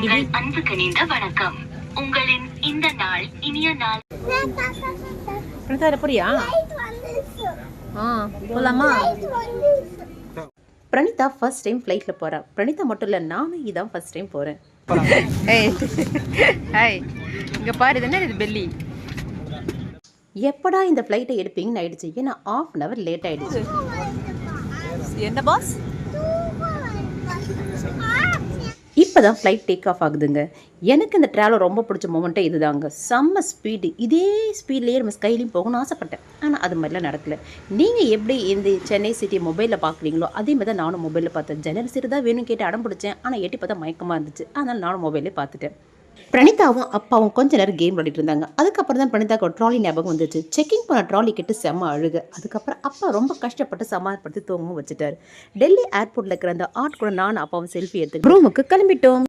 உங்கள் அன்பு கனிந்த வணக்கம். உங்களின் இந்த நாள் இனிய நாள். புரியா? போலாமா? பிரணீதா ஃபர்ஸ்ட் டைம் ஃப்ளைட்டில் போகிறா. பிரணீதா மட்டும் இல்லை, நானும் இதான் ஃபர்ஸ்ட் டைம் போகிறேன். இங்கே பாரு, இது என்ன இது பெல்லி? எப்படா இந்த ஃப்ளைட்டை எடுப்பீங்கன்னு ஆயிடுச்சு. ஏன்னா ½ லேட் ஆயிடுச்சு. என்ன பாஸ்? இப்போதான் ஃப்ளைட் டேக் ஆஃப் ஆகுதுங்க. எனக்கு இந்த ட்ராவல் ரொம்ப பிடிச்ச மூமெண்ட்டே இதுதாங்க. செம்ம ஸ்பீடு. இதே ஸ்பீட்லேயே நம்ம ஸ்கைலையும் போகணும்னு ஆசைப்பட்டேன். ஆனால் அது மாதிரிலாம் நடக்கலை. நீங்கள் எப்படி இந்த சென்னை சிட்டி மொபைலில் பார்க்குறீங்களோ அதே மாதிரி தான் நானும் மொபைலில் பார்த்தேன். ஜன்னல் சீட்டு தான் வேணும்னு கேட்டு அடம் பிடிச்சேன். ஆனால் எட்டி பார்த்தா மயக்கமாக இருந்துச்சு. அதனால் நானும் மொபைலே பார்த்துட்டேன். பிரணீதாவும் அப்பாவும் கொஞ்ச நேரம் கேம் விளையாடிட்டு இருந்தாங்க. அதுக்கப்புறம் தான் பிரணீதாவுக்கு ஒரு ட்ராலி ஞாபகம் வந்துச்சு. செக்கிங் பண்ண ட்ராலி கிட்ட செம்ம அழுக. அதுக்கப்புறம் அப்பா ரொம்ப கஷ்டப்பட்டு சமாளிப்படுத்தி தூங்கவும் வச்சுட்டாரு. டெல்லி ஏர்போர்ட்டில் இருக்கிற அந்த ஆர்ட் கூட நானும் அப்பாவும் செல்ஃபி எடுத்து ரூமுக்கு கிளம்பிட்டோம்.